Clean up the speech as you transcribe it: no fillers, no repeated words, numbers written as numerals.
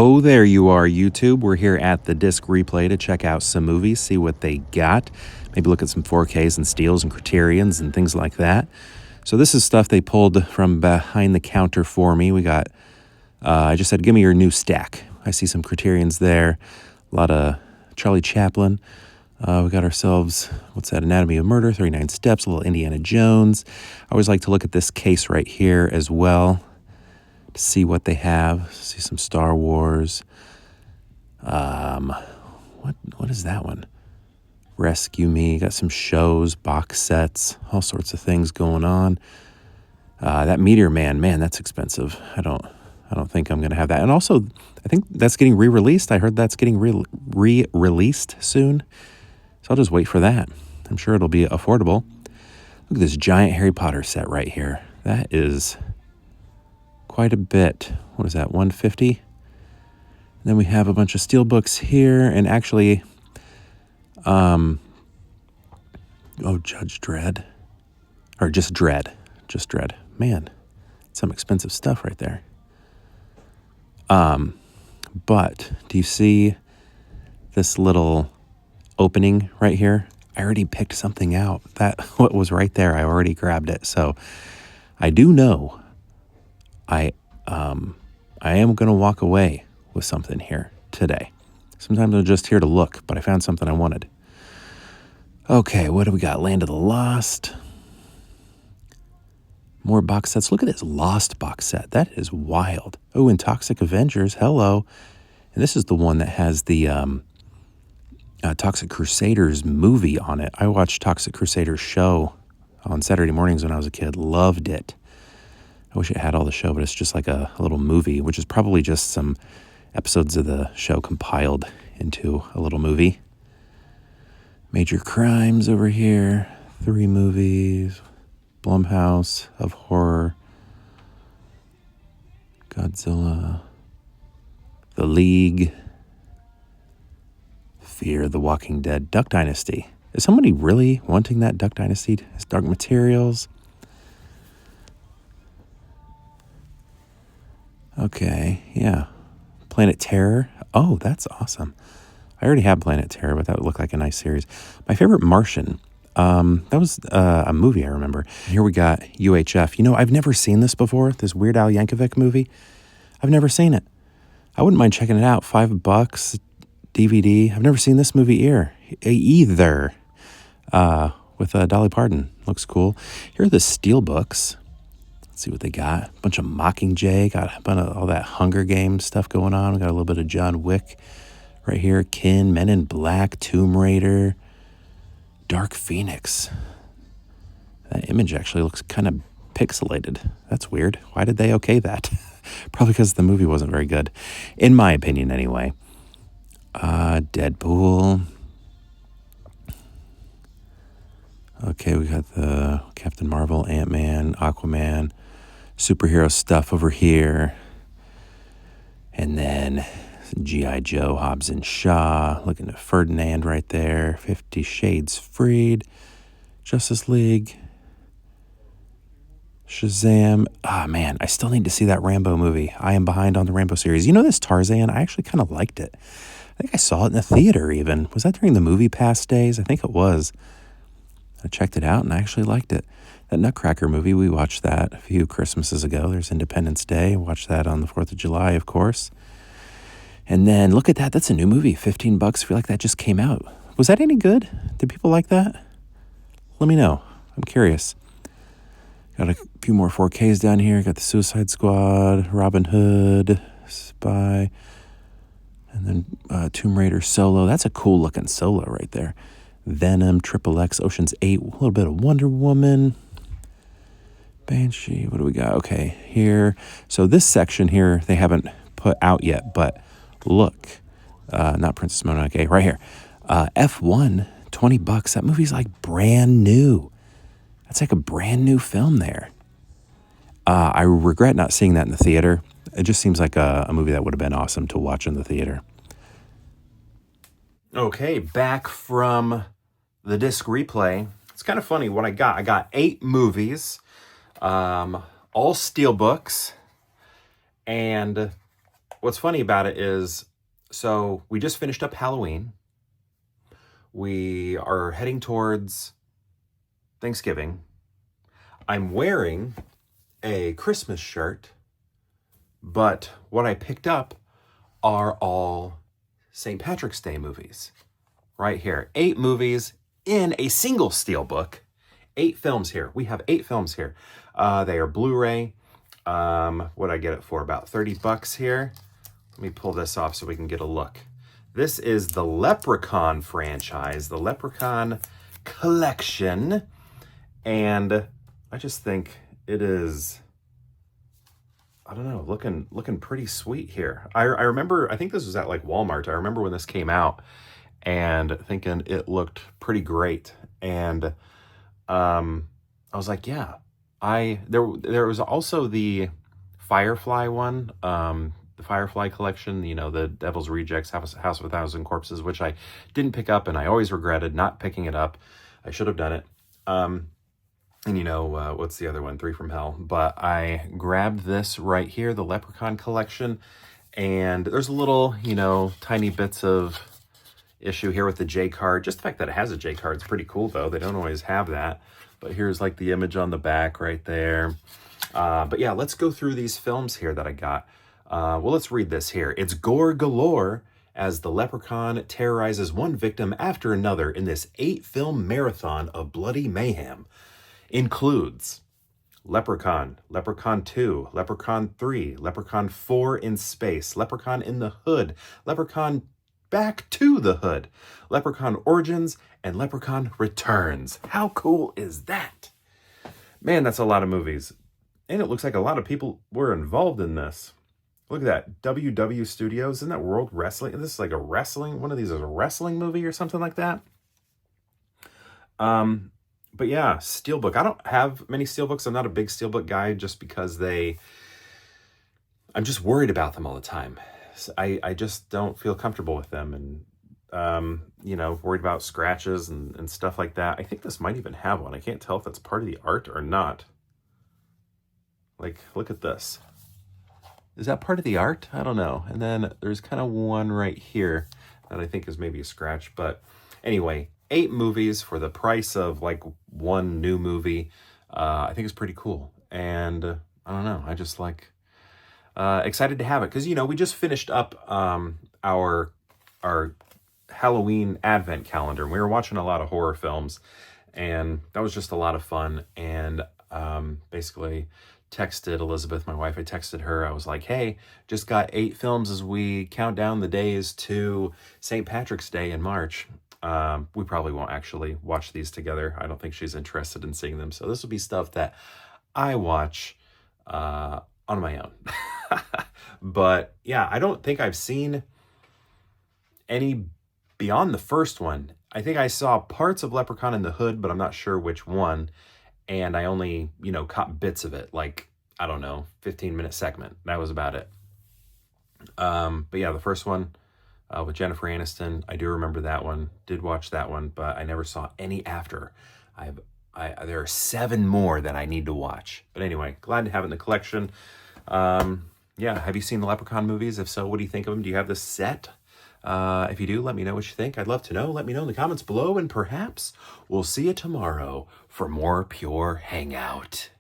Oh, there you are, YouTube. We're here at the Disc Replay to check out some movies, see what they got. Maybe look at some 4Ks and Steels and Criterions and things like that. So this is stuff they pulled from behind the counter for me. We got, I just said, give me your new stack. I see some Criterions there, a lot of Charlie Chaplin. We got ourselves, what's that, Anatomy of Murder, 39 Steps, a little Indiana Jones. I always like to look at this case right here as well to see what they have. See some Star Wars. What is that one? Rescue Me. Got some shows, box sets, all sorts of things going on. That Meteor Man, that's expensive. I don't think I'm going to have that. And also, I think that's getting re-released. I heard that's getting re-released soon. So I'll just wait for that. I'm sure it'll be affordable. Look at this giant Harry Potter set right here. That is quite a bit. What is that, 150? Then we have a bunch of Steelbooks here, and actually, Judge Dredd. Or just Dredd. Man, some expensive stuff right there. But do you see this little opening right here? I already picked something out. That what was right there, I already grabbed it. So I do know I am going to walk away with something here today. Sometimes I'm just here to look, but I found something I wanted. Okay, what do we got? Land of the Lost. More box sets. Look at this Lost box set. That is wild. Oh, and Toxic Avengers. Hello. And this is the one that has the Toxic Crusaders movie on it. I watched Toxic Crusaders show on Saturday mornings when I was a kid. Loved it. I wish it had all the show, but it's just like a little movie, which is probably just some episodes of the show compiled into a little movie. Major Crimes over here. 3 movies. Blumhouse of horror. Godzilla. The League. Fear the Walking Dead. Duck Dynasty. Is somebody really wanting that Duck Dynasty? It's Dark Materials. Okay, yeah. Planet Terror. Oh, that's awesome. I already have Planet Terror, but that would look like a nice series. My favorite Martian. That was a movie I remember. Here we got UHF. You know, I've never seen this before, this Weird Al Yankovic movie. I've never seen it. I wouldn't mind checking it out. $5, DVD. I've never seen this movie either. With Dolly Parton. Looks cool. Here are the Steelbooks. Let's see what they got. A bunch of Mockingjay. Got a bunch of all that Hunger Games stuff going on. We got a little bit of John Wick right here. Kin, Men in Black, Tomb Raider, Dark Phoenix. That image actually looks kind of pixelated. That's weird. Why did they okay that? Probably because the movie wasn't very good. In my opinion, anyway. Deadpool. Okay, we got the Captain Marvel, Ant-Man, Aquaman, superhero stuff over here. And then G.I. Joe, Hobbs and Shaw, looking at Ferdinand right there, 50 Shades Freed, Justice League, Shazam. Man, I still need to see that Rambo movie. I am behind on the Rambo series. You know this Tarzan? I actually kind of liked it. I think I saw it in the theater even. Was that during the Movie Pass days? I think it was. I checked it out and I actually liked it. That Nutcracker movie, we watched that a few Christmases ago. There's Independence Day. Watched that on the 4th of July, of course. And then look at that. That's a new movie. $15. I feel like that just came out. Was that any good? Did people like that? Let me know. I'm curious. Got a few more 4Ks down here. Got the Suicide Squad, Robin Hood, Spy, and then Tomb Raider Solo. That's a cool looking Solo right there. Venom, XXX, Ocean's 8, a little bit of Wonder Woman, Banshee. What do we got? Okay, here. So this section here, they haven't put out yet, but look, not Princess Mononoke, right here. F1, $20. That movie's like brand new. That's like a brand new film there. I regret not seeing that in the theater. It just seems like a movie that would have been awesome to watch in the theater. Okay, back from the disc replay. It's kind of funny what I got. I got 8 movies, all Steelbooks, and what's funny about it is, so we just finished up Halloween. We are heading towards Thanksgiving. I'm wearing a Christmas shirt, but what I picked up are all St. Patrick's Day movies. Right here. 8 movies in a single Steelbook. 8 films here. We have 8 films here. They are Blu-ray. What'd I get it for? About $30 here. Let me pull this off so we can get a look. This is the Leprechaun franchise, the Leprechaun collection. And I just think it is, I don't know, looking pretty sweet here. I remember, I think this was at like Walmart. I remember when this came out and thinking it looked pretty great. And I was like, yeah. There was also the Firefly one, the Firefly collection, you know, the Devil's Rejects, House of a Thousand Corpses, which I didn't pick up, and I always regretted not picking it up. I should have done it. And you know, what's the other one? 3 from Hell. But I grabbed this right here, the Leprechaun collection, and there's a little, you know, tiny bits of issue here with the J card. Just the fact that it has a J card is pretty cool, though. They don't always have that. But here's like the image on the back right there. But yeah, let's go through these films here that I got. Well, let's read this here. It's gore galore as the Leprechaun terrorizes one victim after another in this 8-film marathon of bloody mayhem. Includes Leprechaun, Leprechaun 2, Leprechaun 3, Leprechaun 4 in Space, Leprechaun in the Hood, Leprechaun Back to the Hood, Leprechaun Origins, and Leprechaun Returns. How cool is that? Man, that's a lot of movies. And it looks like a lot of people were involved in this. Look at that. WW Studios. Isn't that World Wrestling? This is like a wrestling, one of these is a wrestling movie or something like that. But yeah, Steelbook. I don't have many Steelbooks. I'm not a big Steelbook guy just because I'm just worried about them all the time. I just don't feel comfortable with them, and you know, worried about scratches and stuff like that. I think this might even have one. I can't tell if that's part of the art or not. Like, look at this. Is that part of the art? I don't know. And then there's kind of one right here that I think is maybe a scratch. But anyway, 8 movies for the price of like one new movie. I think it's pretty cool. And I don't know. I just like excited to have it because, you know, we just finished up our Halloween Advent calendar. We were watching a lot of horror films, and that was just a lot of fun. And basically texted Elizabeth, my wife. I texted her. I was like, hey, just got 8 films as we count down the days to St. Patrick's Day in March. We probably won't actually watch these together. I don't think she's interested in seeing them. So this will be stuff that I watch on my own. But yeah, I don't think I've seen any beyond the first one. I think I saw parts of Leprechaun in the Hood, but I'm not sure which one. And I only, you know, caught bits of it, like, I don't know, 15-minute segment. That was about it. But yeah, the first one with Jennifer Aniston, I do remember that one. Did watch that one, but I never saw any after. There are 7 more that I need to watch. But anyway, glad to have it in the collection. Yeah, have you seen the Leprechaun movies? If so, what do you think of them? Do you have this set? If you do, let me know what you think. I'd love to know. Let me know in the comments below, and perhaps we'll see you tomorrow for more Pure Hangout.